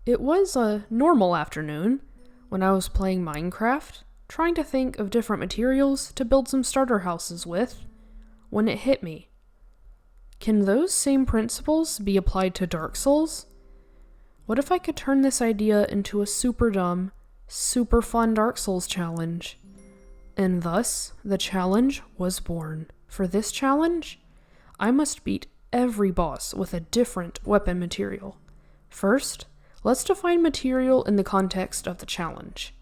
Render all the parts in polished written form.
It was a normal afternoon when I was playing Minecraft, trying to think of different materials to build some starter houses with, when it hit me. Can those same principles be applied to Dark Souls? What if I could turn this idea into a super dumb, super fun Dark Souls challenge? And thus, the challenge was born. For this challenge, I must beat every boss with a different weapon material. First, let's define material in the context of the challenge.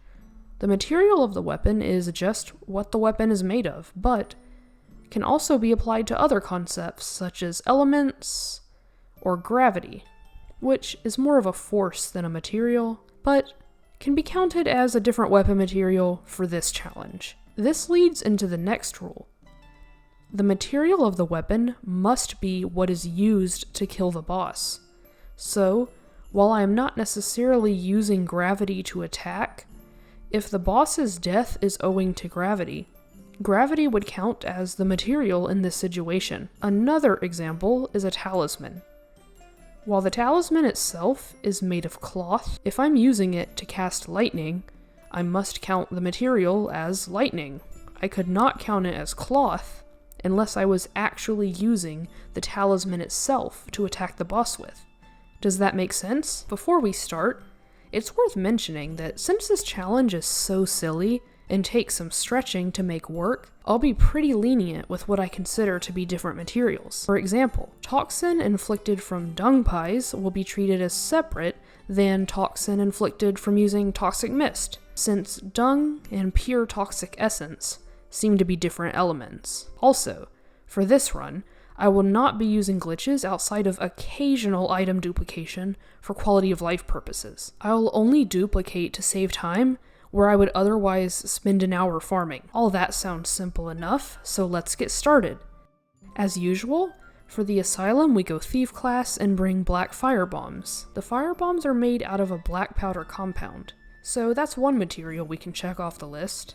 The material of the weapon is just what the weapon is made of, but can also be applied to other concepts such as elements or gravity, which is more of a force than a material, but can be counted as a different weapon material for this challenge. This leads into the next rule. The material of the weapon must be what is used to kill the boss. So, while I am not necessarily using gravity to attack, if the boss's death is owing to gravity, gravity would count as the material in this situation. Another example is a talisman. While the talisman itself is made of cloth, if I'm using it to cast lightning, I must count the material as lightning. I could not count it as cloth unless I was actually using the talisman itself to attack the boss with. Does that make sense? Before we start, it's worth mentioning that since this challenge is so silly and takes some stretching to make work, I'll be pretty lenient with what I consider to be different materials. For example, toxin inflicted from dung pies will be treated as separate than toxin inflicted from using toxic mist, since dung and pure toxic essence seem to be different elements. Also, for this run, I will not be using glitches outside of occasional item duplication for quality of life purposes. I will only duplicate to save time where I would otherwise spend an hour farming. All that sounds simple enough, so let's get started. As usual, for the Asylum we go Thief class and bring black firebombs. The firebombs are made out of a black powder compound, so that's one material we can check off the list.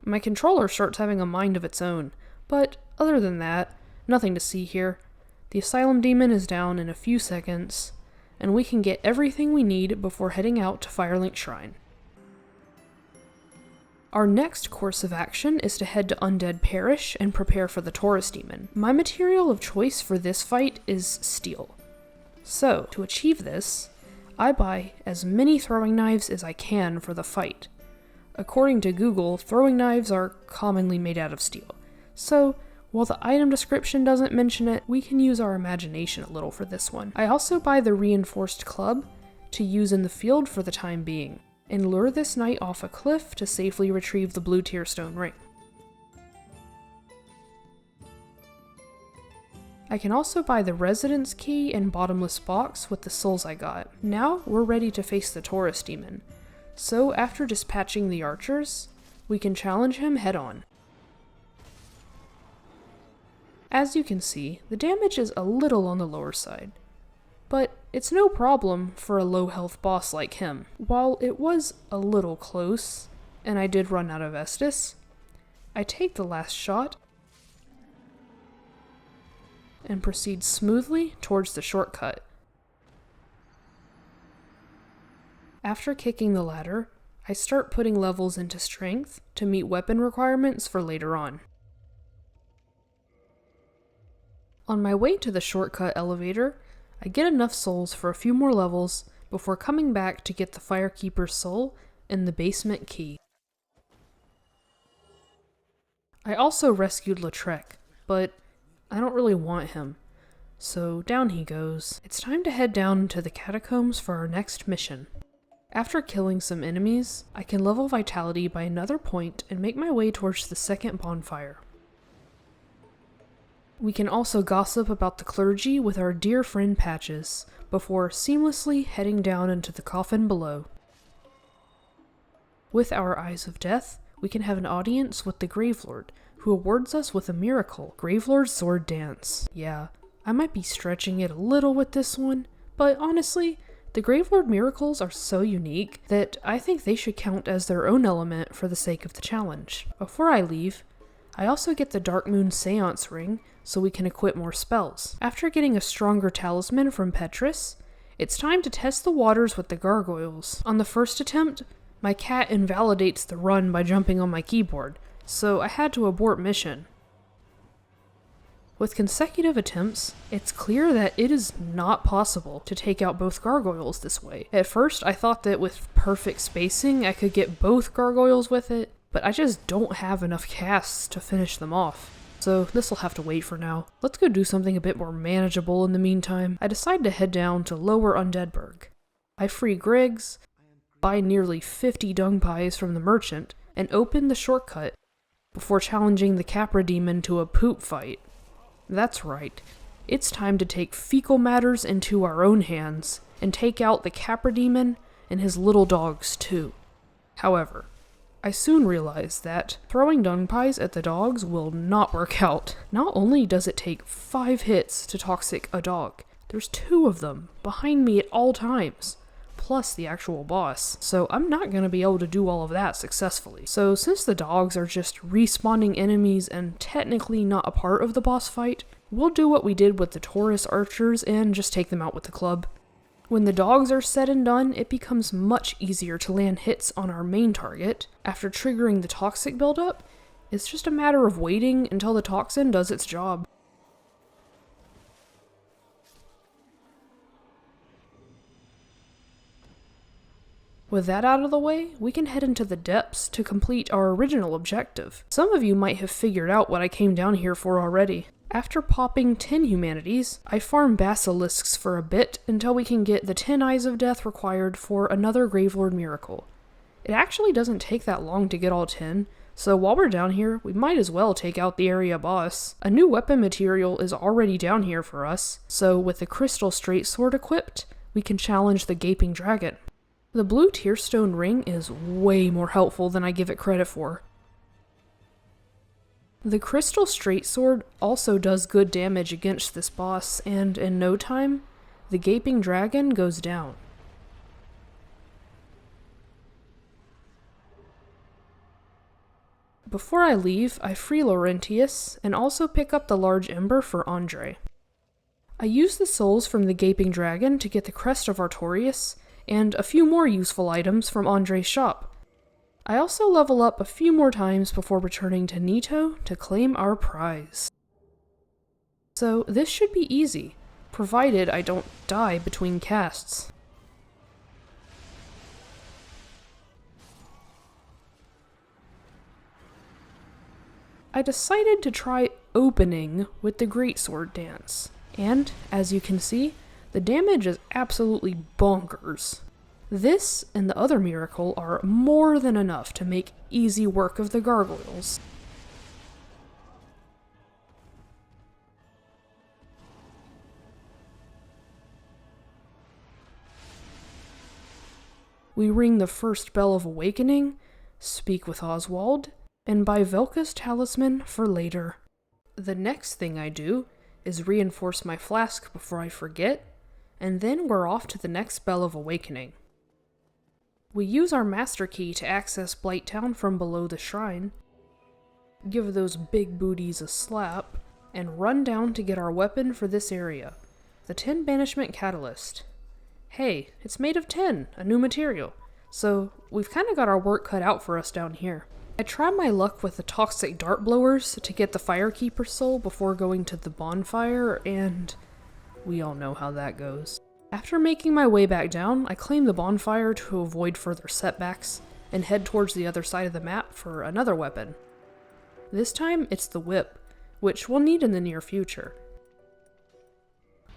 My controller starts having a mind of its own, but other than that, nothing to see here. The Asylum Demon is down in a few seconds, and we can get everything we need before heading out to Firelink Shrine. Our next course of action is to head to Undead Parish and prepare for the Taurus Demon. My material of choice for this fight is steel. So, to achieve this, I buy as many throwing knives as I can for the fight. According to Google, throwing knives are commonly made out of steel. So, while the item description doesn't mention it, we can use our imagination a little for this one. I also buy the reinforced club to use in the field for the time being, and lure this knight off a cliff to safely retrieve the blue tier stone ring. I can also buy the residence key and bottomless box with the souls I got. Now we're ready to face the Taurus Demon, so after dispatching the archers, we can challenge him head on. As you can see, the damage is a little on the lower side, but it's no problem for a low health boss like him. While it was a little close, and I did run out of Estus, I take the last shot and proceed smoothly towards the shortcut. After kicking the ladder, I start putting levels into strength to meet weapon requirements for later on. On my way to the shortcut elevator, I get enough souls for a few more levels before coming back to get the Firekeeper's soul and the basement key. I also rescued Lautrec, but I don't really want him, so down he goes. It's time to head down into the catacombs for our next mission. After killing some enemies, I can level vitality by another point and make my way towards the second bonfire. We can also gossip about the clergy with our dear friend Patches, before seamlessly heading down into the coffin below. With our Eyes of Death, we can have an audience with the Gravelord, who awards us with a miracle, Gravelord's Sword Dance. Yeah, I might be stretching it a little with this one, but honestly, the Gravelord miracles are so unique that I think they should count as their own element for the sake of the challenge. Before I leave, I also get the Dark Moon Seance Ring, so we can equip more spells. After getting a stronger talisman from Petrus, It's time to test the waters with the gargoyles. On the first attempt, my cat invalidates the run by jumping on my keyboard, so I had to abort mission. With consecutive attempts, it's clear that it is not possible to take out both gargoyles this way. At first, I thought that with perfect spacing, I could get both gargoyles with it, but I just don't have enough casts to finish them off. So this'll have to wait for now. Let's go do something a bit more manageable in the meantime. I decide to head down to Lower Undeadburg. I free Griggs, buy nearly 50 dung pies from the merchant, and open the shortcut before challenging the Capra Demon to a poop fight. That's right. It's time to take fecal matters into our own hands and take out the Capra Demon and his little dogs too. However, I soon realized that throwing dung pies at the dogs will not work out. Not only does it take 5 hits to toxic a dog, there's 2 of them behind me at all times, plus the actual boss, so I'm not going to be able to do all of that successfully. So since the dogs are just respawning enemies and technically not a part of the boss fight, we'll do what we did with the Taurus archers and just take them out with the club. When the dogs are said and done, it becomes much easier to land hits on our main target. After triggering the toxic buildup, it's just a matter of waiting until the toxin does its job. With that out of the way, we can head into the depths to complete our original objective. Some of you might have figured out what I came down here for already. After popping 10 humanities, I farm basilisks for a bit until we can get the 10 Eyes of Death required for another Gravelord miracle. It actually doesn't take that long to get all 10, so while we're down here, we might as well take out the area boss. A new weapon material is already down here for us, so with the Crystal Straight Sword equipped, we can challenge the Gaping Dragon. The blue Tearstone ring is way more helpful than I give it credit for. The Crystal Straight Sword also does good damage against this boss, and in no time, the Gaping Dragon goes down. Before I leave, I free Laurentius, and also pick up the large ember for Andre. I use the souls from the Gaping Dragon to get the crest of Artorias, and a few more useful items from Andre's shop. I also level up a few more times before returning to Nito to claim our prize. So this should be easy, provided I don't die between casts. I decided to try opening with the Greatsword dance, and as you can see, the damage is absolutely bonkers. This and the other miracle are more than enough to make easy work of the gargoyles. We ring the first bell of awakening, speak with Oswald, and buy Velka's talisman for later. The next thing I do is reinforce my flask before I forget, and then we're off to the next bell of awakening. We use our master key to access Blighttown from below the shrine, give those big booties a slap, and run down to get our weapon for this area, the 10 Banishment Catalyst. Hey, it's made of tin, a new material, so we've kind of got our work cut out for us down here. I try my luck with the toxic dart blowers to get the Firekeeper soul before going to the bonfire, and we all know how that goes. After making my way back down, I claim the bonfire to avoid further setbacks, and head towards the other side of the map for another weapon. This time, it's the whip, which we'll need in the near future.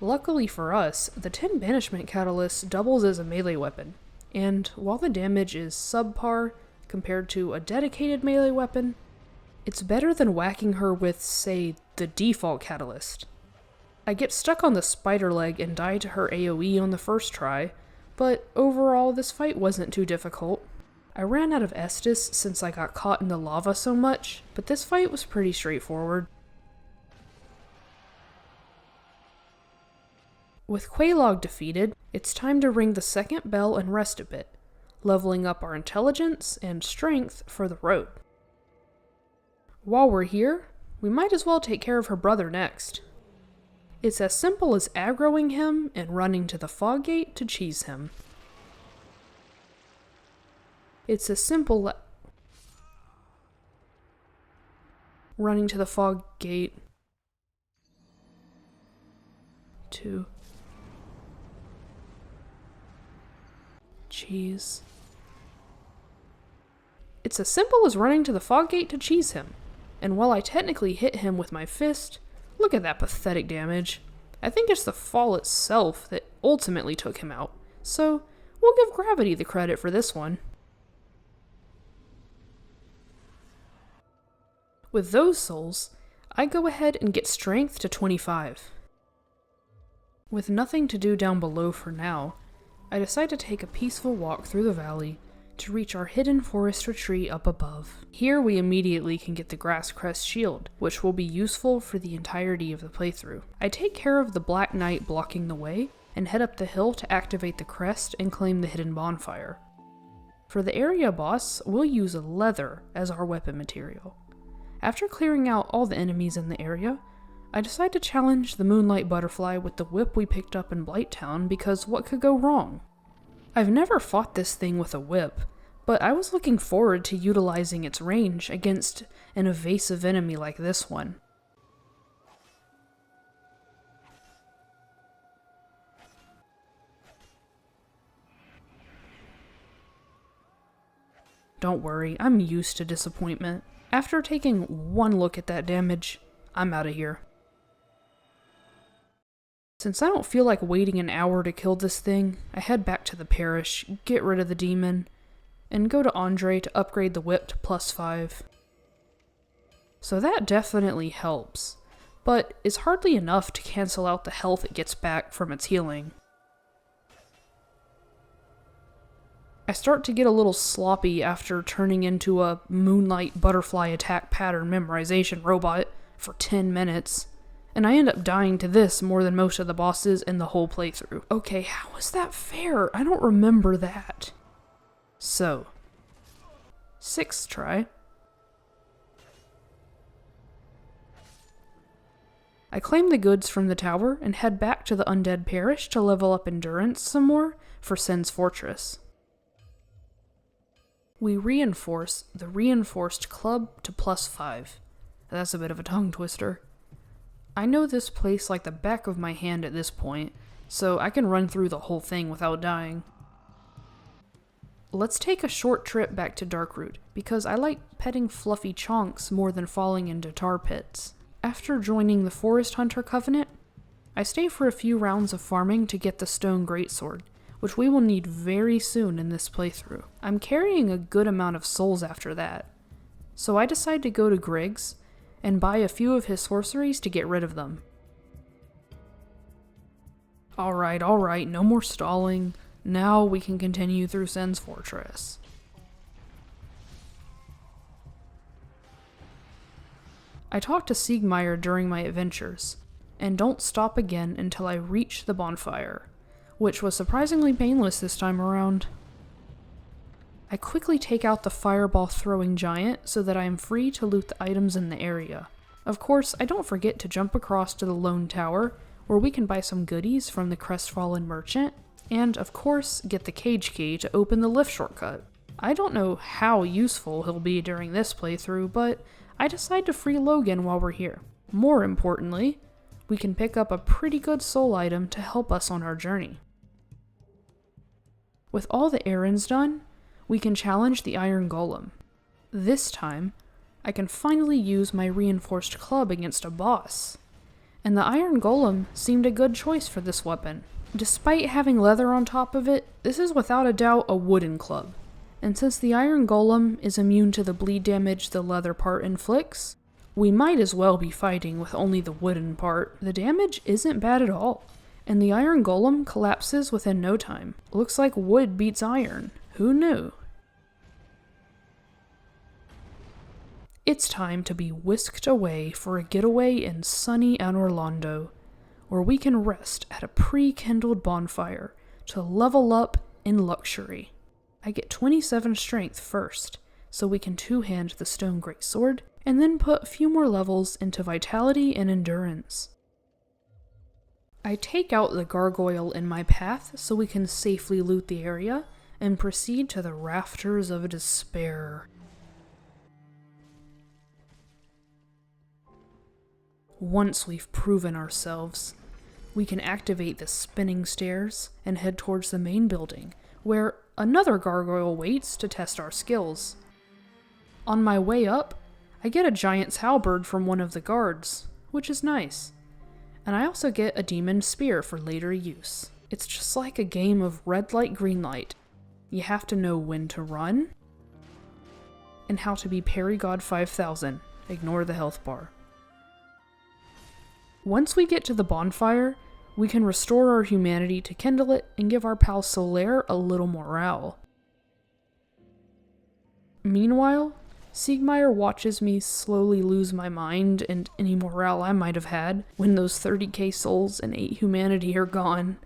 Luckily for us, the 10 Banishment Catalyst doubles as a melee weapon, and while the damage is subpar compared to a dedicated melee weapon, it's better than whacking her with, say, the default Catalyst. I get stuck on the spider leg and die to her AoE on the first try, but overall this fight wasn't too difficult. I ran out of Estus since I got caught in the lava so much, but this fight was pretty straightforward. With Quelaag defeated, it's time to ring the second bell and rest a bit, leveling up our intelligence and strength for the road. While we're here, we might as well take care of her brother next. It's as simple as aggroing him and running to the fog gate to cheese him. It's as simple running to the fog gate to cheese. It's as simple as running to the fog gate to cheese him. And while I technically hit him with my fist, look at that pathetic damage. I think it's the fall itself that ultimately took him out, so we'll give gravity the credit for this one. With those souls, I go ahead and get strength to 25. With nothing to do down below for now, I decide to take a peaceful walk through the valley to reach our hidden forest retreat up above. Here we immediately can get the Grass Crest shield, which will be useful for the entirety of the playthrough. I take care of the Black Knight blocking the way, and head up the hill to activate the crest and claim the hidden bonfire. For the area boss, we'll use leather as our weapon material. After clearing out all the enemies in the area, I decide to challenge the Moonlight Butterfly with the whip we picked up in Blighttown because what could go wrong? I've never fought this thing with a whip, but I was looking forward to utilizing its range against an evasive enemy like this one. Don't worry, I'm used to disappointment. After taking one look at that damage, I'm out of here. Since I don't feel like waiting an hour to kill this thing, I head back to the parish, get rid of the demon, and go to Andre to upgrade the whip to +5. So that definitely helps, but it's hardly enough to cancel out the health it gets back from its healing. I start to get a little sloppy after turning into a Moonlight Butterfly attack pattern memorization robot for 10 minutes, and I end up dying to this more than most of the bosses in the whole playthrough. Okay, how is that fair? I don't remember that. So, 6th try. I claim the goods from the tower and head back to the Undead Parish to level up endurance some more for Sen's Fortress. We reinforce the reinforced club to +5. That's a bit of a tongue twister. I know this place like the back of my hand at this point, so I can run through the whole thing without dying. Let's take a short trip back to Darkroot, because I like petting fluffy chonks more than falling into tar pits. After joining the Forest Hunter Covenant, I stay for a few rounds of farming to get the Stone Greatsword, which we will need very soon in this playthrough. I'm carrying a good amount of souls after that, so I decide to go to Griggs and buy a few of his sorceries to get rid of them. Alright, no more stalling. Now we can continue through Sen's Fortress. I talk to Siegmeyer during my adventures, and don't stop again until I reach the bonfire, which was surprisingly painless this time around. I quickly take out the fireball-throwing giant so that I am free to loot the items in the area. Of course, I don't forget to jump across to the Lone Tower, where we can buy some goodies from the Crestfallen Merchant, and of course, get the cage key to open the lift shortcut. I don't know how useful he'll be during this playthrough, but I decide to free Logan while we're here. More importantly, we can pick up a pretty good soul item to help us on our journey. With all the errands done, we can challenge the Iron Golem. This time, I can finally use my reinforced club against a boss, and the Iron Golem seemed a good choice for this weapon. Despite having leather on top of it, this is without a doubt a wooden club, and since the Iron Golem is immune to the bleed damage the leather part inflicts, we might as well be fighting with only the wooden part. The damage isn't bad at all, and the Iron Golem collapses within no time. Looks like wood beats iron. Who knew? It's time to be whisked away for a getaway in sunny Anorlando, where we can rest at a pre-kindled bonfire to level up in luxury. I get 27 strength first, so we can two-hand the Stone Greatsword, and then put a few more levels into vitality and endurance. I take out the gargoyle in my path so we can safely loot the area, and proceed to the Rafters of Despair. Once we've proven ourselves, we can activate the spinning stairs and head towards the main building, where another gargoyle waits to test our skills. On my way up, I get a giant's halberd from one of the guards, which is nice. And I also get a demon spear for later use. It's just like a game of red light, green light. You have to know when to run, and how to be Parry God 5000. Ignore the health bar. Once we get to the bonfire, we can restore our humanity to kindle it and give our pal Solaire a little morale. Meanwhile, Siegmeyer watches me slowly lose my mind and any morale I might have had when those 30k souls and 8 humanity are gone.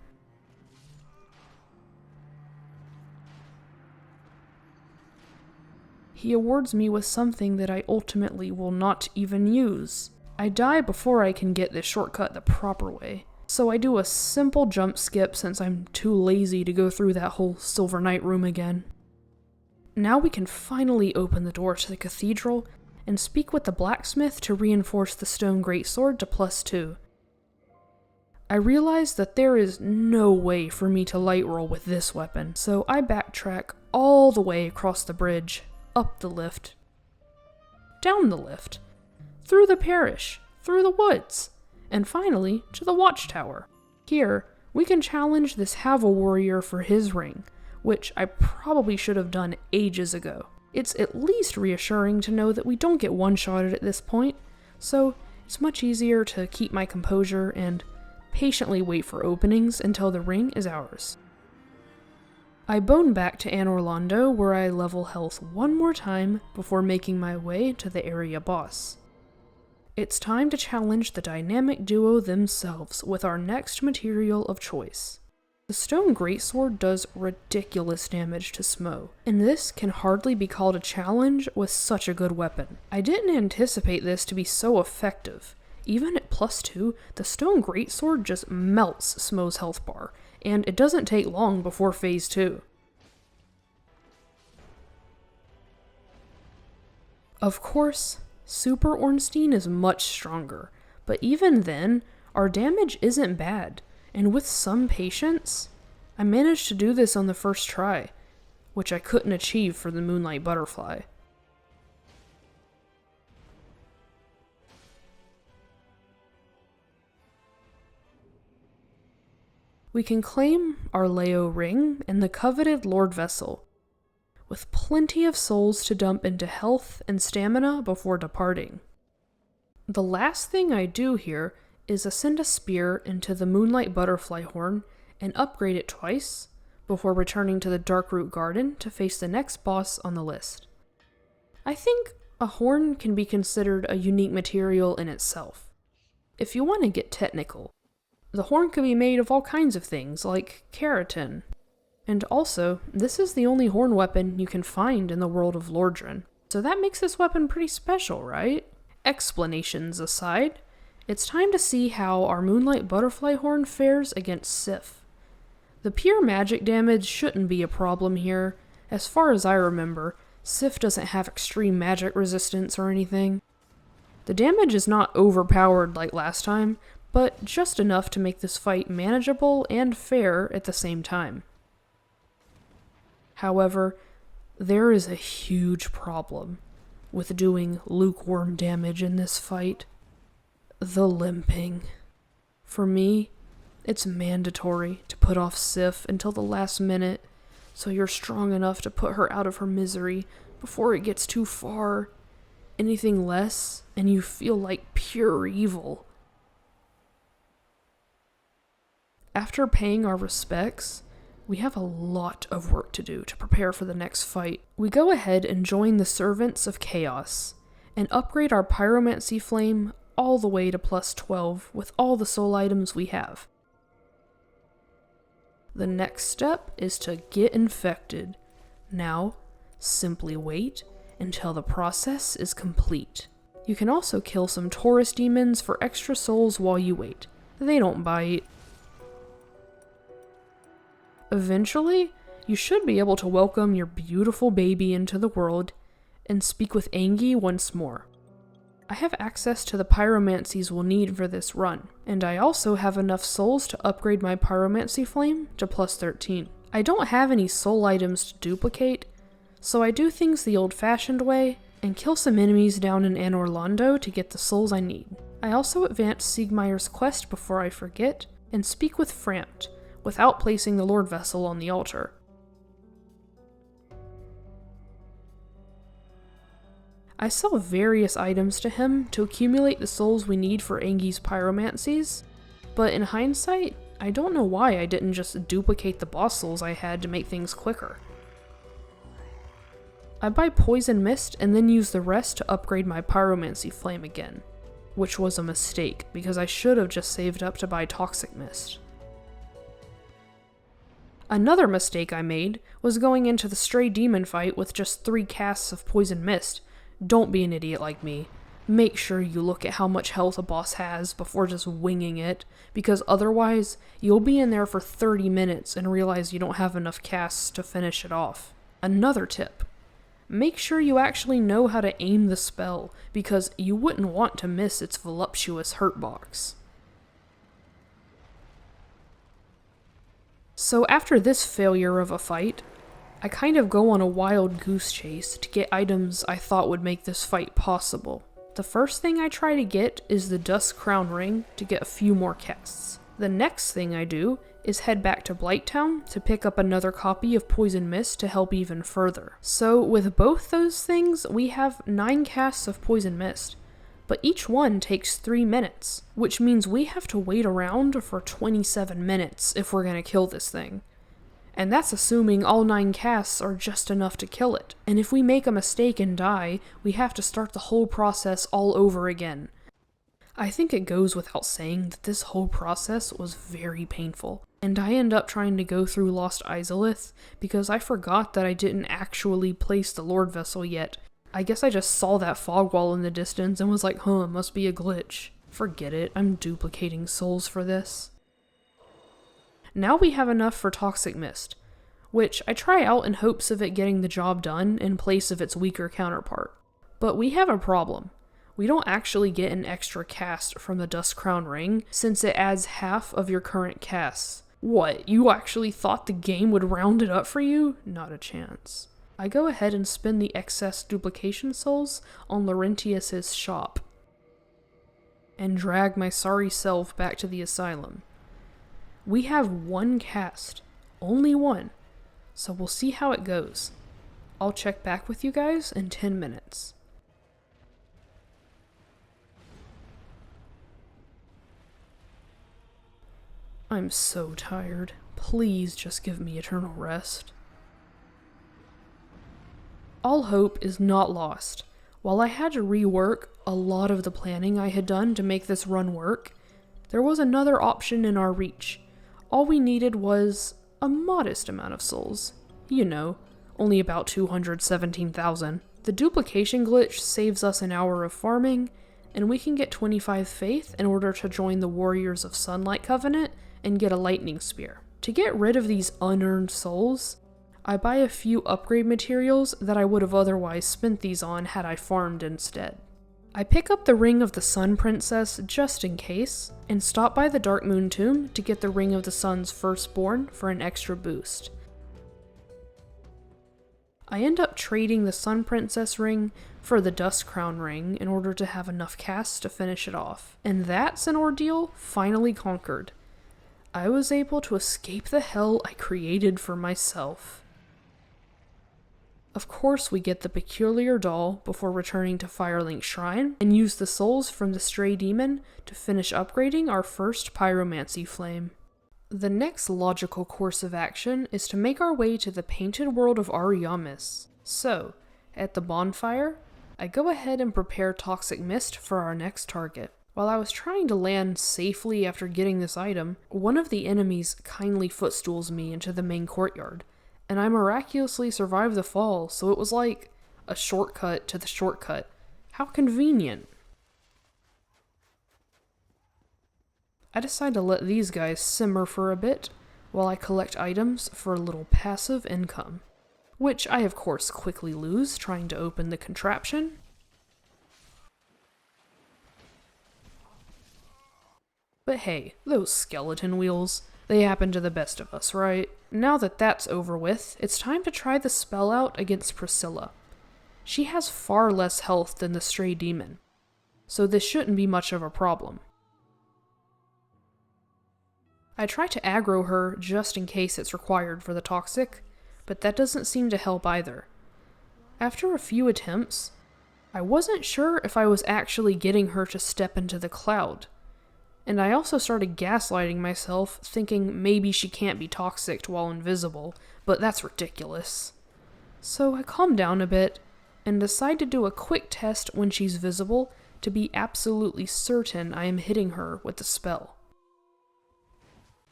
He awards me with something that I ultimately will not even use. I die before I can get this shortcut the proper way, so I do a simple jump skip since I'm too lazy to go through that whole Silver Knight room again. Now we can finally open the door to the cathedral and speak with the blacksmith to reinforce the stone greatsword to +2. I realize that there is no way for me to light roll with this weapon, so I backtrack all the way across the bridge, up the lift, down the lift, through the parish, through the woods, and finally to the watchtower. Here, we can challenge this Havel warrior for his ring, which I probably should have done ages ago. It's at least reassuring to know that we don't get one-shotted at this point, so it's much easier to keep my composure and patiently wait for openings until the ring is ours. I bone back to Anne Orlando where I level health one more time before making my way to the area boss. It's time to challenge the dynamic duo themselves with our next material of choice. The stone greatsword does ridiculous damage to Smough, and this can hardly be called a challenge with such a good weapon. I didn't anticipate this to be so effective. Even at +2, the stone greatsword just melts Smough's health bar, and it doesn't take long before phase 2. Of course, Super Ornstein is much stronger, but even then, our damage isn't bad. And with some patience, I managed to do this on the first try, which I couldn't achieve for the Moonlight Butterfly. We can claim our Leo ring and the coveted Lord Vessel, with plenty of souls to dump into health and stamina before departing. The last thing I do here is ascend a spear into the Moonlight Butterfly horn and upgrade it twice before returning to the Darkroot Garden to face the next boss on the list. I think a horn can be considered a unique material in itself. If you want to get technical, the horn could be made of all kinds of things like keratin. And also, this is the only horn weapon you can find in the world of Lordran, so that makes this weapon pretty special, right? Explanations aside, it's time to see how our Moonlight Butterfly horn fares against Seath. The pure magic damage shouldn't be a problem here. As far as I remember, Seath doesn't have extreme magic resistance or anything. The damage is not overpowered like last time, but just enough to make this fight manageable and fair at the same time. However, there is a huge problem with doing lukewarm damage in this fight. The limping. For me, it's mandatory to put off Seath until the last minute, so you're strong enough to put her out of her misery before it gets too far. Anything less, and you feel like pure evil. After paying our respects, we have a lot of work to do to prepare for the next fight. We go ahead and join the Servants of Chaos, and upgrade our Pyromancy Flame all the way to +12 with all the soul items we have. The next step is to get infected. Now, simply wait until the process is complete. You can also kill some Taurus demons for extra souls while you wait. They don't bite. Eventually, you should be able to welcome your beautiful baby into the world and speak with Angie once more. I have access to the pyromancies we'll need for this run, and I also have enough souls to upgrade my pyromancy flame to plus 13. I don't have any soul items to duplicate, so I do things the old-fashioned way and kill some enemies down in Anor Londo to get the souls I need. I also advance Siegmeyer's quest before I forget, and speak with Framt, without placing the Lord Vessel on the altar. I sell various items to him to accumulate the souls we need for Angie's pyromancies, but in hindsight, I don't know why I didn't just duplicate the boss souls I had to make things quicker. I buy Poison Mist and then use the rest to upgrade my pyromancy flame again, which was a mistake because I should have just saved up to buy Toxic Mist. Another mistake I made was going into the Stray Demon fight with just 3 casts of Poison Mist. Don't be an idiot like me. Make sure you look at how much health a boss has before just winging it, because otherwise, you'll be in there for 30 minutes and realize you don't have enough casts to finish it off. Another tip. Make sure you actually know how to aim the spell, because you wouldn't want to miss its voluptuous hurt box. So after this failure of a fight, I kind of go on a wild goose chase to get items I thought would make this fight possible. The first thing I try to get is the Dusk Crown Ring to get a few more casts. The next thing I do is head back to Blighttown to pick up another copy of Poison Mist to help even further. So with both those things, we have 9 casts of Poison Mist, but each one takes 3 minutes, which means we have to wait around for 27 minutes if we're gonna kill this thing. And that's assuming all 9 casts are just enough to kill it. And if we make a mistake and die, we have to start the whole process all over again. I think it goes without saying that this whole process was very painful. And I end up trying to go through Lost Izalith because I forgot that I didn't actually place the Lord Vessel yet. I guess I just saw that fog wall in the distance and was like, huh, must be a glitch. Forget it, I'm duplicating souls for this. Now we have enough for Toxic Mist, which I try out in hopes of it getting the job done in place of its weaker counterpart. But we have a problem. We don't actually get an extra cast from the Dusk Crown Ring, since it adds half of your current casts. What, you actually thought the game would round it up for you? Not a chance. I go ahead and spend the excess duplication souls on Laurentius's shop, and drag my sorry self back to the asylum. We have 1 cast, only 1, so we'll see how it goes. I'll check back with you guys in 10 minutes. I'm so tired. Please just give me eternal rest. All hope is not lost. While I had to rework a lot of the planning I had done to make this run work, there was another option in our reach. All we needed was a modest amount of souls. You know, only about 217,000. The duplication glitch saves us an hour of farming, and we can get 25 faith in order to join the Warriors of Sunlight Covenant and get a lightning spear. To get rid of these unearned souls, I buy a few upgrade materials that I would have otherwise spent these on had I farmed instead. I pick up the Ring of the Sun Princess just in case, and stop by the Dark Moon Tomb to get the Ring of the Sun's Firstborn for an extra boost. I end up trading the Sun Princess ring for the Dusk Crown ring in order to have enough casts to finish it off. And that's an ordeal finally conquered. I was able to escape the hell I created for myself. Of course, we get the Peculiar Doll before returning to Firelink Shrine, and use the souls from the Stray Demon to finish upgrading our first Pyromancy Flame. The next logical course of action is to make our way to the Painted World of Ariamis. So, at the bonfire, I go ahead and prepare Toxic Mist for our next target. While I was trying to land safely after getting this item, one of the enemies kindly footstools me into the main courtyard, and I miraculously survived the fall, so it was like a shortcut to the shortcut. How convenient. I decide to let these guys simmer for a bit, while I collect items for a little passive income, which I of course quickly lose trying to open the contraption. But hey, those skeleton wheels, they happen to the best of us, right? Now that that's over with, it's time to try the spell out against Priscilla. She has far less health than the stray demon, so this shouldn't be much of a problem. I try to aggro her just in case it's required for the toxic, but that doesn't seem to help either. After a few attempts, I wasn't sure if I was actually getting her to step into the cloud, and I also started gaslighting myself, thinking maybe she can't be toxic while invisible, but that's ridiculous. So I calmed down a bit, and decide to do a quick test when she's visible to be absolutely certain I am hitting her with the spell.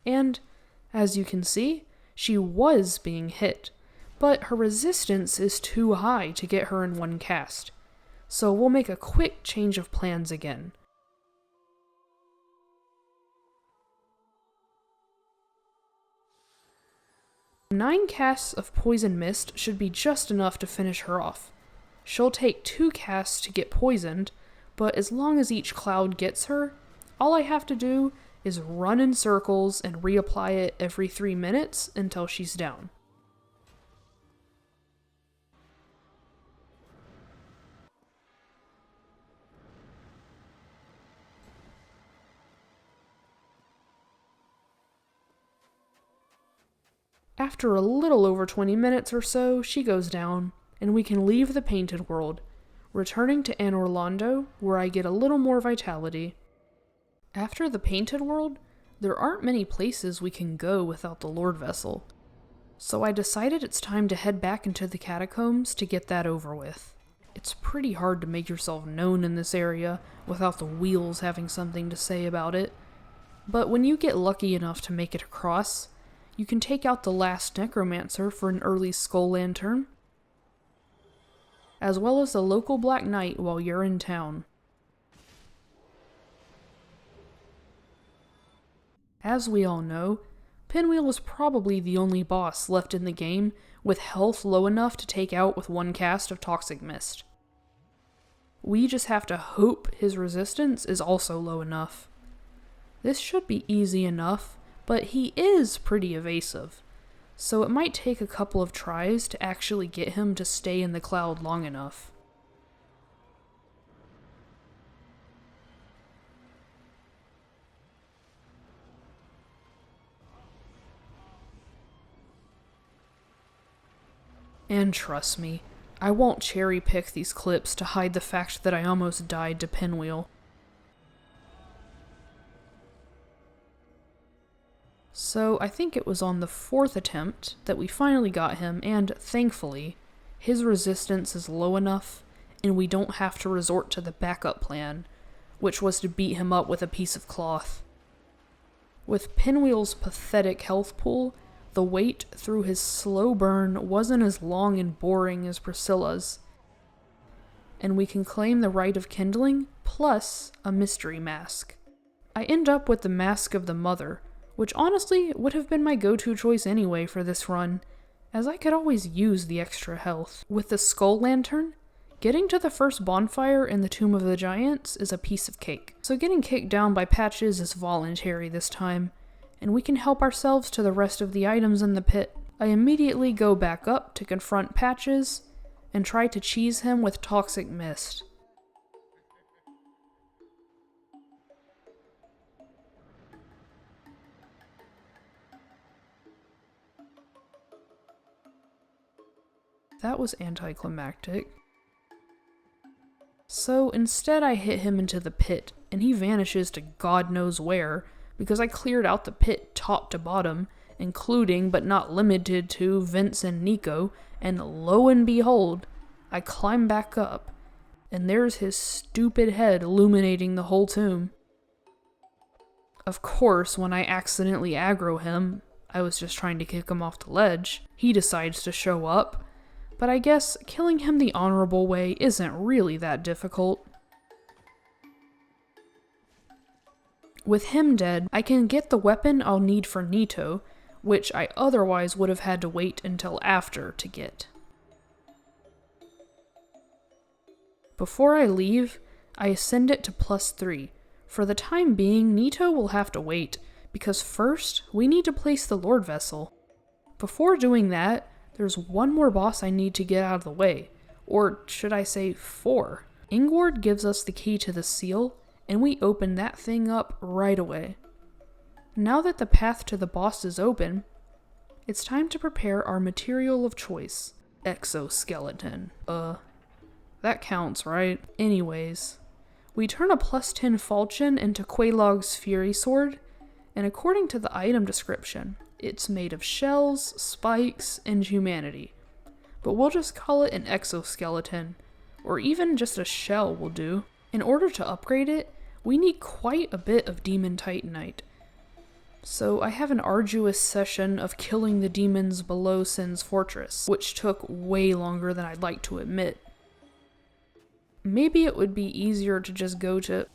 And, as you can see, she was being hit, but her resistance is too high to get her in one cast, so we'll make a quick change of plans again. Nine casts of Poison Mist should be just enough to finish her off. She'll take 2 casts to get poisoned, but as long as each cloud gets her, all I have to do is run in circles and reapply it every 3 minutes until she's down. After a little over 20 minutes or so, she goes down, and we can leave the Painted World, returning to Anor Londo, where I get a little more vitality. After the Painted World, there aren't many places we can go without the Lord Vessel, so I decided it's time to head back into the catacombs to get that over with. It's pretty hard to make yourself known in this area without the wheels having something to say about it, but when you get lucky enough to make it across, you can take out the last necromancer for an early skull lantern, as well as the local Black Knight while you're in town. As we all know, Pinwheel is probably the only boss left in the game with health low enough to take out with 1 cast of Toxic Mist. We just have to hope his resistance is also low enough. This should be easy enough, but he is pretty evasive, so it might take a couple of tries to actually get him to stay in the cloud long enough. And trust me, I won't cherry pick these clips to hide the fact that I almost died to Pinwheel. So I think it was on the 4th attempt that we finally got him, and thankfully, his resistance is low enough, and we don't have to resort to the backup plan, which was to beat him up with a piece of cloth. With Pinwheel's pathetic health pool, the wait through his slow burn wasn't as long and boring as Priscilla's, and we can claim the right of kindling plus a mystery mask. I end up with the Mask of the Mother, which honestly would have been my go-to choice anyway for this run, as I could always use the extra health. With the Skull Lantern, getting to the first bonfire in the Tomb of the Giants is a piece of cake, so getting kicked down by Patches is voluntary this time, and we can help ourselves to the rest of the items in the pit. I immediately go back up to confront Patches, and try to cheese him with Toxic Mist. That was anticlimactic. So instead I hit him into the pit, and he vanishes to God knows where, because I cleared out the pit top to bottom, including but not limited to vents and Nito, and lo and behold, I climb back up, and there's his stupid head illuminating the whole tomb. Of course, when I accidentally aggro him, I was just trying to kick him off the ledge, he decides to show up, but I guess killing him the honorable way isn't really that difficult. With him dead, I can get the weapon I'll need for Nito, which I otherwise would have had to wait until after to get. Before I leave, I ascend it to +3. For the time being, Nito will have to wait, because first, we need to place the Lord Vessel. Before doing that, there's one more boss I need to get out of the way, or should I say 4. Ingward gives us the key to the seal, and we open that thing up right away. Now that the path to the boss is open, it's time to prepare our material of choice, exoskeleton. That counts, right? Anyways, we turn a +10 falchion into Quelaag's Fury Sword, and according to the item description, it's made of shells, spikes, and humanity. But we'll just call it an exoskeleton, or even just a shell will do. In order to upgrade it, we need quite a bit of demon titanite. So I have an arduous session of killing the demons below Sin's fortress, which took way longer than I'd like to admit. Maybe it would be easier to just go to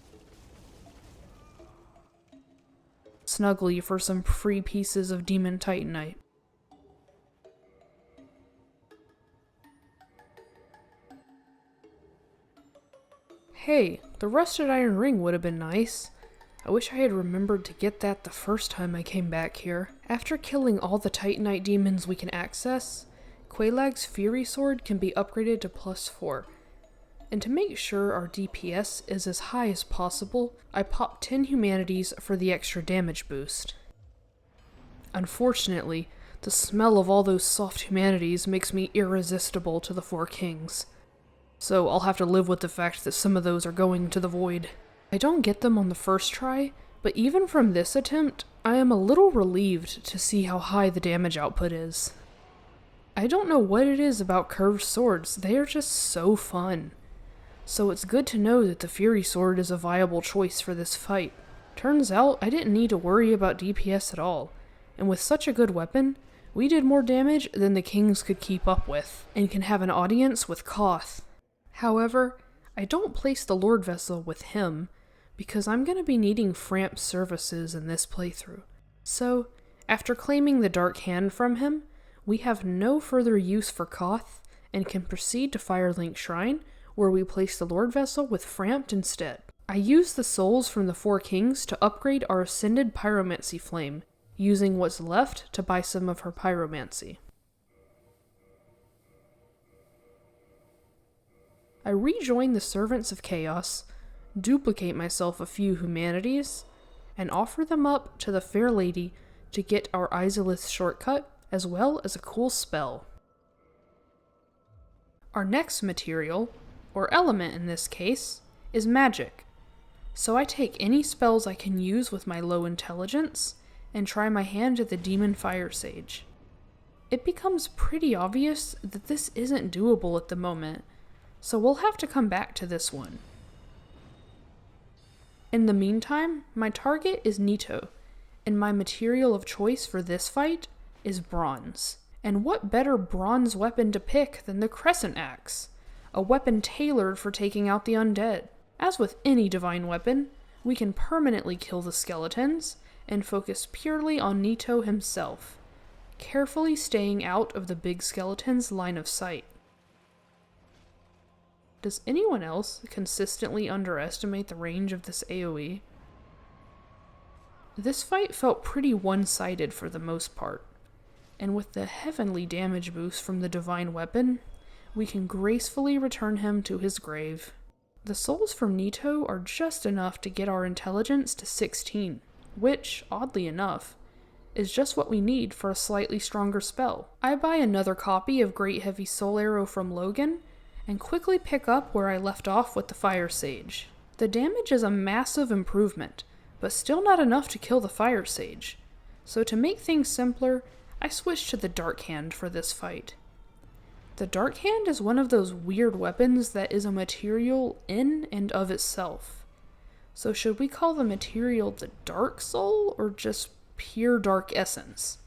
Snuggly for some free pieces of demon titanite. Hey, the rusted iron ring would have been nice. I wish I had remembered to get that the first time I came back here. After killing all the titanite demons we can access, Quelaag's Fury Sword can be upgraded to +4. And to make sure our DPS is as high as possible, I pop 10 humanities for the extra damage boost. Unfortunately, the smell of all those soft humanities makes me irresistible to the 4 kings. So I'll have to live with the fact that some of those are going to the void. I don't get them on the first try, but even from this attempt, I am a little relieved to see how high the damage output is. I don't know what it is about curved swords, they are just so fun. So it's good to know that the Fury Sword is a viable choice for this fight. Turns out, I didn't need to worry about DPS at all, and with such a good weapon, we did more damage than the kings could keep up with, and can have an audience with Koth. However, I don't place the Lord Vessel with him, because I'm going to be needing Framp's services in this playthrough. So, after claiming the Dark Hand from him, we have no further use for Koth, and can proceed to Firelink Shrine, where we place the Lord Vessel with Frampt instead. I use the souls from the 4 kings to upgrade our Ascended Pyromancy Flame, using what's left to buy some of her Pyromancy. I rejoin the Servants of Chaos, duplicate myself a few humanities, and offer them up to the Fair Lady to get our Isolith shortcut, as well as a cool spell. Our next material, or element in this case, is magic. So I take any spells I can use with my low intelligence, and try my hand at the Demon Firesage. It becomes pretty obvious that this isn't doable at the moment, so we'll have to come back to this one. In the meantime, my target is Nito, and my material of choice for this fight is bronze. And what better bronze weapon to pick than the Crescent Axe, a weapon tailored for taking out the undead. As with any divine weapon, we can permanently kill the skeletons and focus purely on Nito himself, carefully staying out of the big skeleton's line of sight. Does anyone else consistently underestimate the range of this AoE? This fight felt pretty one-sided for the most part, and with the heavenly damage boost from the divine weapon, we can gracefully return him to his grave. The souls from Nito are just enough to get our intelligence to 16, which, oddly enough, is just what we need for a slightly stronger spell. I buy another copy of Great Heavy Soul Arrow from Logan, and quickly pick up where I left off with the Firesage. The damage is a massive improvement, but still not enough to kill the Firesage. So to make things simpler, I switched to the Dark Hand for this fight. The Dark Hand is one of those weird weapons that is a material in and of itself. So should we call the material the Dark Soul, or just pure Dark Essence?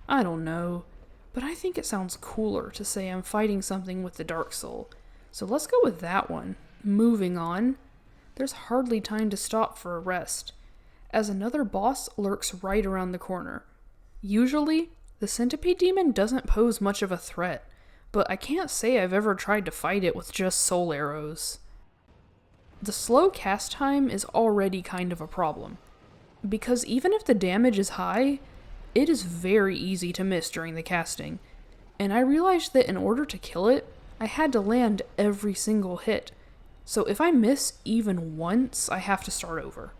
I don't know, but I think it sounds cooler to say I'm fighting something with the Dark Soul, so let's go with that one. Moving on, there's hardly time to stop for a rest, as another boss lurks right around the corner. Usually, The Centipede Demon doesn't pose much of a threat, but I can't say I've ever tried to fight it with just soul arrows. The slow cast time is already kind of a problem, because even if the damage is high, it is very easy to miss during the casting, and I realized that in order to kill it, I had to land every single hit, so if I miss even once, I have to start over.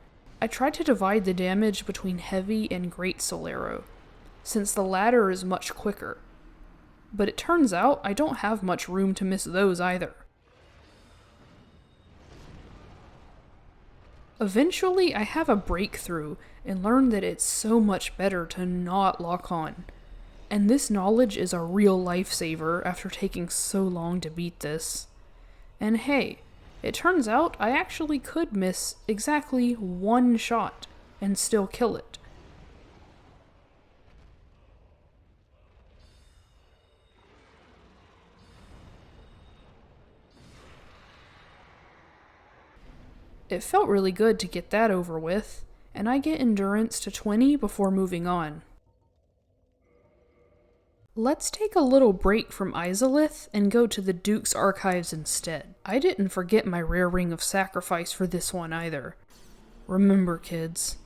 I tried to divide the damage between heavy and great soul arrow, since the latter is much quicker, but it turns out I don't have much room to miss those either. Eventually, I have a breakthrough and learn that it's so much better to not lock on. And this knowledge is a real lifesaver after taking so long to beat this. And hey, it turns out I actually could miss exactly one shot and still kill it. It felt really good to get that over with, and I get endurance to 20 before moving on. Let's take a little break from Isolith and go to the Duke's Archives instead. I didn't forget my rare ring of sacrifice for this one either. Remember, kids,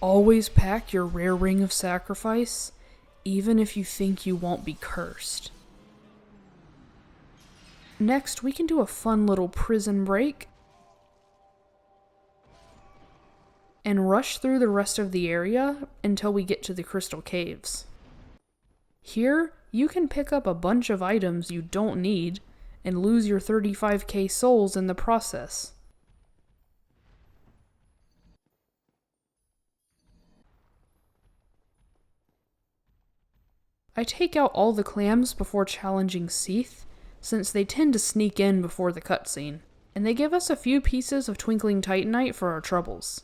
always pack your rare ring of sacrifice, even if you think you won't be cursed. Next, we can do a fun little prison break and rush through the rest of the area until we get to the Crystal Caves. Here, you can pick up a bunch of items you don't need and lose your 35k souls in the process. I take out all the clams before challenging Seath, since they tend to sneak in before the cutscene, and they give us a few pieces of Twinkling Titanite for our troubles.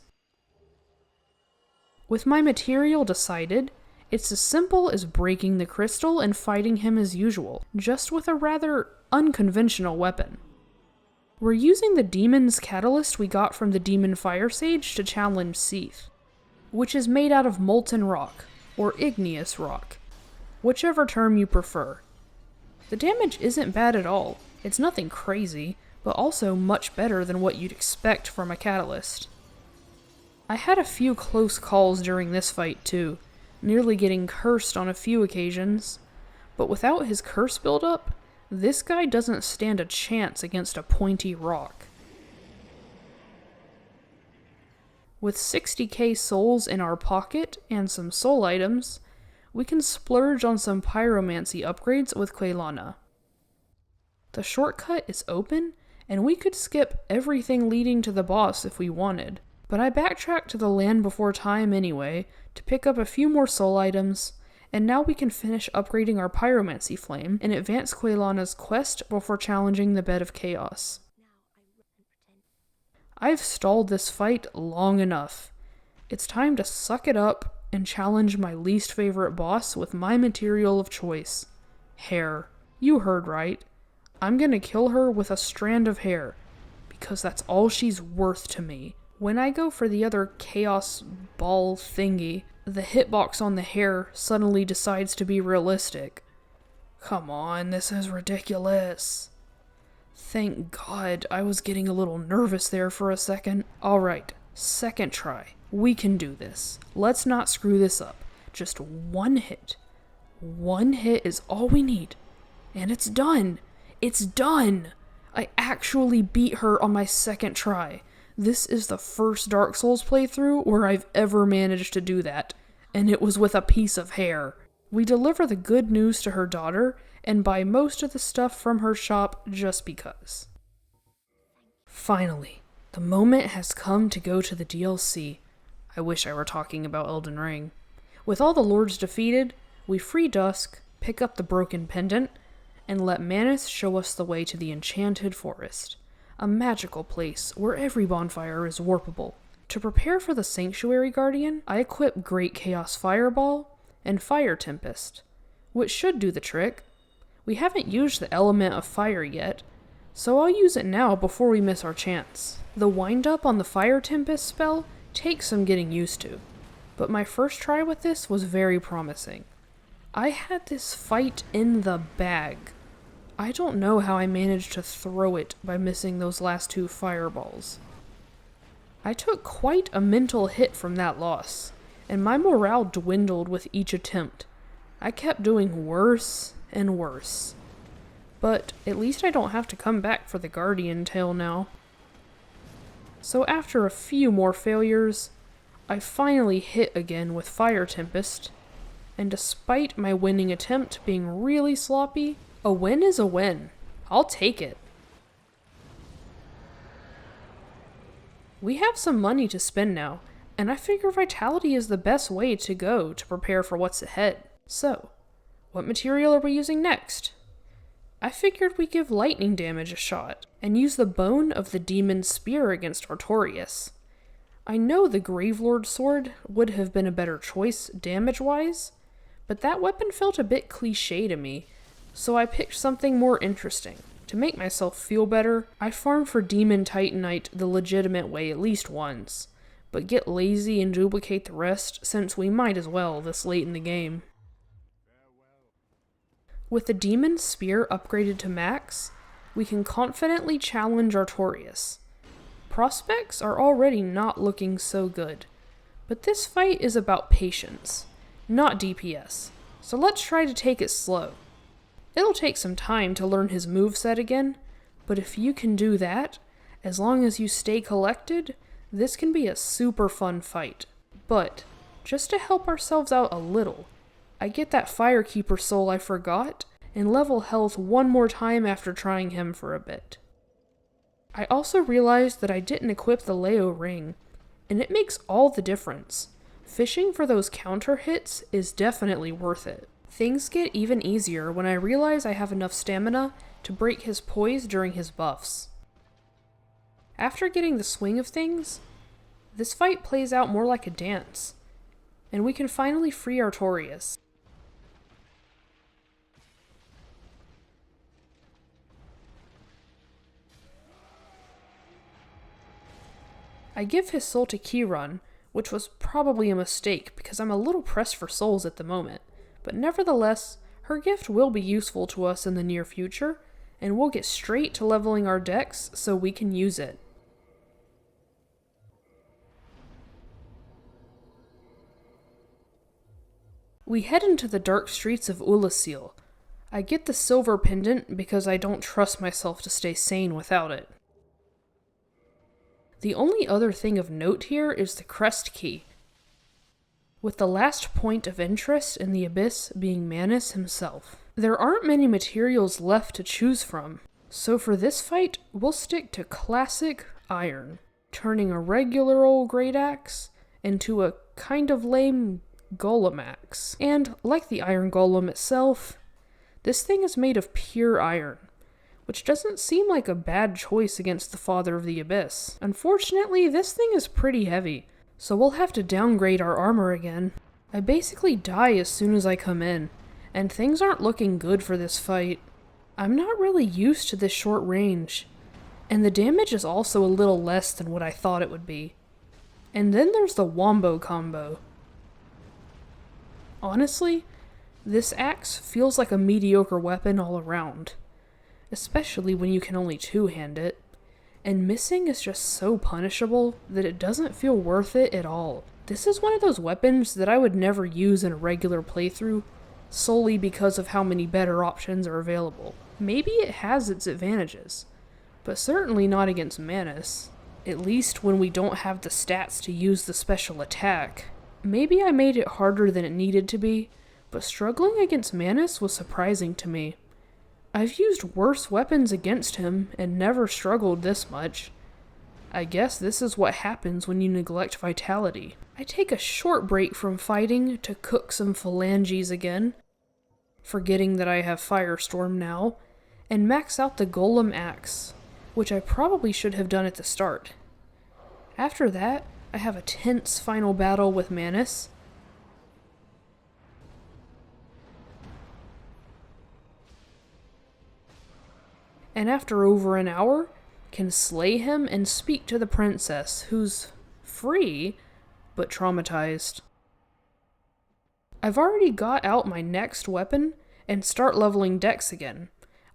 With my material decided, it's as simple as breaking the crystal and fighting him as usual, just with a rather unconventional weapon. We're using the demon's catalyst we got from the demon Firesage to challenge Seath, which is made out of molten rock, or igneous rock, whichever term you prefer. The damage isn't bad at all, it's nothing crazy, but also much better than what you'd expect from a catalyst. I had a few close calls during this fight too, nearly getting cursed on a few occasions, but without his curse buildup, this guy doesn't stand a chance against a pointy rock. With 60k souls in our pocket and some soul items, we can splurge on some pyromancy upgrades with Quelaag. The shortcut is open, and we could skip everything leading to the boss if we wanted. But I backtracked to the Land Before Time anyway, to pick up a few more soul items, and now we can finish upgrading our pyromancy flame and advance Quelaag's quest before challenging the Bed of Chaos. I've stalled this fight long enough. It's time to suck it up and challenge my least favorite boss with my material of choice. Hair. You heard right. I'm gonna kill her with a strand of hair, because that's all she's worth to me. When I go for the other chaos ball thingy, the hitbox on the hair suddenly decides to be realistic. Come on, this is ridiculous. Thank God, I was getting a little nervous there for a second. Alright, second try. We can do this. Let's not screw this up. Just one hit. One hit is all we need. And it's done. It's done! I actually beat her on my second try. This is the first Dark Souls playthrough where I've ever managed to do that, and it was with a piece of hair. We deliver the good news to her daughter, and buy most of the stuff from her shop just because. Finally, the moment has come to go to the DLC. I wish I were talking about Elden Ring. With all the lords defeated, we free Dusk, pick up the broken pendant, and let Manus show us the way to the Enchanted Forest. A magical place where every bonfire is warpable. To prepare for the Sanctuary Guardian, I equip Great Chaos Fireball and Fire Tempest, which should do the trick. We haven't used the element of fire yet, so I'll use it now before we miss our chance. The wind-up on the Fire Tempest spell takes some getting used to, but my first try with this was very promising. I had this fight in the bag. I don't know how I managed to throw it by missing those last 2 fireballs. I took quite a mental hit from that loss, and my morale dwindled with each attempt. I kept doing worse and worse. But at least I don't have to come back for the Guardian Tail now. So after a few more failures, I finally hit again with Fire Tempest, and despite my winning attempt being really sloppy, a win is a win. I'll take it. We have some money to spend now, and I figure Vitality is the best way to go to prepare for what's ahead. So, what material are we using next? I figured we give lightning damage a shot, and use the bone of the demon's spear against Artorias. I know the Gravelord sword would have been a better choice damage-wise, but that weapon felt a bit cliché to me, so I picked something more interesting. To make myself feel better, I farm for Demon Titanite the legitimate way at least once, but get lazy and duplicate the rest since we might as well this late in the game. With the Demon's Spear upgraded to max, we can confidently challenge Artorias. Prospects are already not looking so good, but this fight is about patience, not DPS, so let's try to take it slow. It'll take some time to learn his moveset again, but if you can do that, as long as you stay collected, this can be a super fun fight. But, just to help ourselves out a little, I get that Firekeeper soul I forgot, and level health one more time after trying him for a bit. I also realized that I didn't equip the Leo ring, and it makes all the difference. Fishing for those counter hits is definitely worth it. Things get even easier when I realize I have enough stamina to break his poise during his buffs. After getting the swing of things, this fight plays out more like a dance, and we can finally free Artorias. I give his soul to Kieran, which was probably a mistake because I'm a little pressed for souls at the moment, but nevertheless, her gift will be useful to us in the near future, and we'll get straight to leveling our decks so we can use it. We head into the dark streets of Ulasil. I get the silver pendant because I don't trust myself to stay sane without it. The only other thing of note here is the crest key, with the last point of interest in the abyss being Manus himself. There aren't many materials left to choose from, so for this fight, we'll stick to classic iron, turning a regular old great axe into a kind of lame golem axe. And like the iron golem itself, this thing is made of pure iron, which doesn't seem like a bad choice against the Father of the Abyss. Unfortunately, this thing is pretty heavy, so we'll have to downgrade our armor again. I basically die as soon as I come in, and things aren't looking good for this fight. I'm not really used to this short range, and the damage is also a little less than what I thought it would be. And then there's the wombo combo. Honestly, this axe feels like a mediocre weapon all around, especially when you can only two-hand it, and missing is just so punishable that it doesn't feel worth it at all. This is one of those weapons that I would never use in a regular playthrough, solely because of how many better options are available. Maybe it has its advantages, but certainly not against Manus, at least when we don't have the stats to use the special attack. Maybe I made it harder than it needed to be, but struggling against Manus was surprising to me. I've used worse weapons against him and never struggled this much. I guess this is what happens when you neglect vitality. I take a short break from fighting to cook some phalanges again, forgetting that I have Firestorm now, and max out the Golem axe, which I probably should have done at the start. After that, I have a tense final battle with Manus, and after over an hour, can slay him and speak to the princess, who's free, but traumatized. I've already got out my next weapon and start leveling dex again.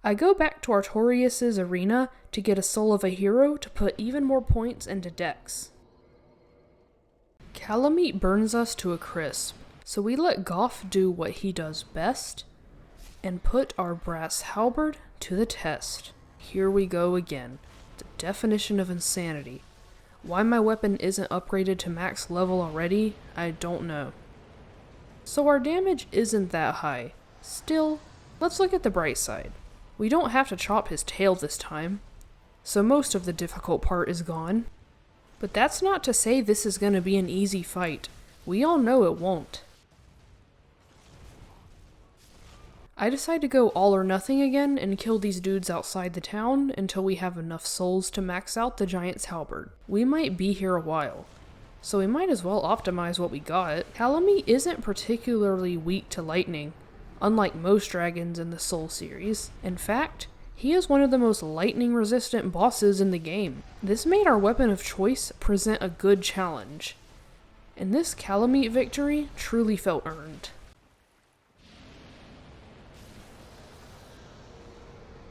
I go back to Artorias' arena to get a Soul of a Hero to put even more points into dex. Kalameet burns us to a crisp, so we let Goff do what he does best and put our brass halberd to the test. Here we go again. The definition of insanity. Why my weapon isn't upgraded to max level already, I don't know. So our damage isn't that high. Still, let's look at the bright side. We don't have to chop his tail this time, so most of the difficult part is gone. But that's not to say this is going to be an easy fight. We all know it won't. I decide to go all or nothing again and kill these dudes outside the town until we have enough souls to max out the giant's halberd. We might be here a while, so we might as well optimize what we got. Kalameet isn't particularly weak to lightning, unlike most dragons in the Soul series. In fact, he is one of the most lightning-resistant bosses in the game. This made our weapon of choice present a good challenge, and this Kalameet victory truly felt earned.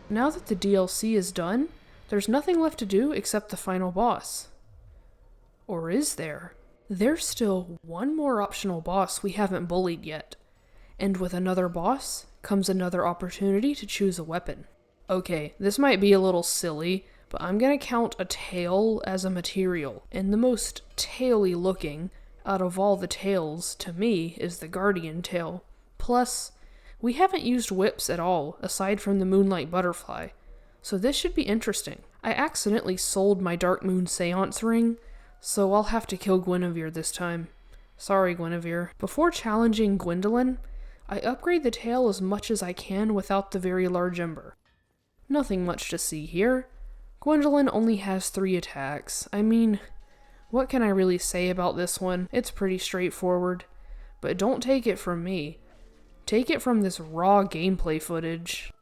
Now that the DLC is done, there's nothing left to do except the final boss. Or is there? There's still one more optional boss we haven't bullied yet, and with another boss comes another opportunity to choose a weapon. Okay, this might be a little silly, but I'm gonna count a tail as a material, and the most taily looking out of all the tails to me is the Guardian tail. Plus, we haven't used whips at all, aside from the Moonlight Butterfly, so this should be interesting. I accidentally sold my Dark Moon Seance ring, so I'll have to kill Guinevere this time. Sorry, Guinevere. Before challenging Gwyndolin, I upgrade the tail as much as I can without the very large ember. Nothing much to see here. Gwyndolin only has 3 attacks. I mean, what can I really say about this one? It's pretty straightforward. But don't take it from me. Take it from this raw gameplay footage.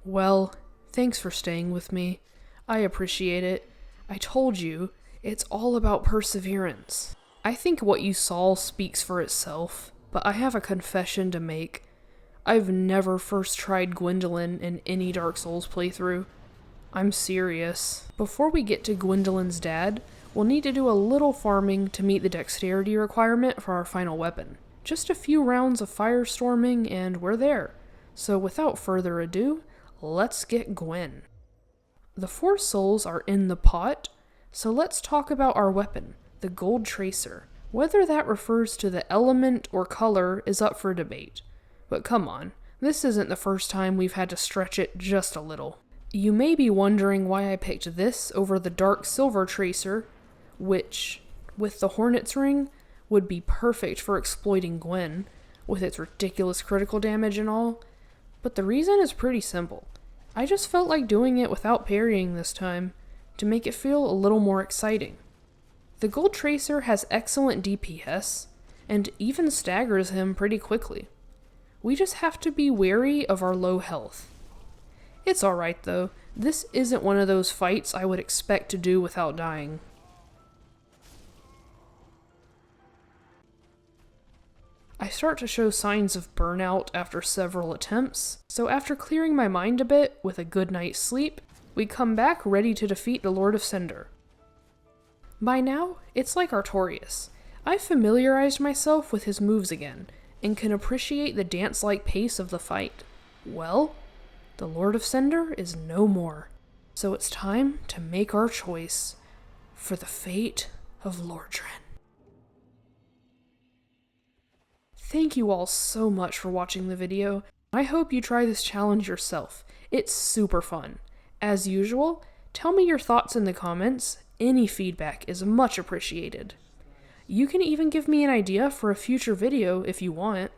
Well, thanks for staying with me. I appreciate it. I told you, it's all about perseverance. I think what you saw speaks for itself, but I have a confession to make. I've never first tried Gwyndolin in any Dark Souls playthrough. I'm serious. Before we get to Gwyndolin's dad, we'll need to do a little farming to meet the dexterity requirement for our final weapon. Just a few rounds of firestorming and we're there. So without further ado, let's get Gwyn. The 4 souls are in the pot, so let's talk about our weapon, the Gold Tracer. Whether that refers to the element or color is up for debate. But come on, this isn't the first time we've had to stretch it just a little. You may be wondering why I picked this over the Dark Silver Tracer, which, with the Hornet's Ring, would be perfect for exploiting Gwyn, with its ridiculous critical damage and all. But the reason is pretty simple. I just felt like doing it without parrying this time, to make it feel a little more exciting. The Gold Tracer has excellent DPS, and even staggers him pretty quickly. We just have to be wary of our low health. It's alright though, this isn't one of those fights I would expect to do without dying. I start to show signs of burnout after several attempts, so after clearing my mind a bit with a good night's sleep, we come back ready to defeat the Lord of Cinder. By now, it's like Artorias. I've familiarized myself with his moves again, and can appreciate the dance-like pace of the fight. Well, the Lord of Cinder is no more, so it's time to make our choice for the fate of Lordran. Thank you all so much for watching the video. I hope you try this challenge yourself. It's super fun. As usual, tell me your thoughts in the comments. Any feedback is much appreciated. You can even give me an idea for a future video if you want.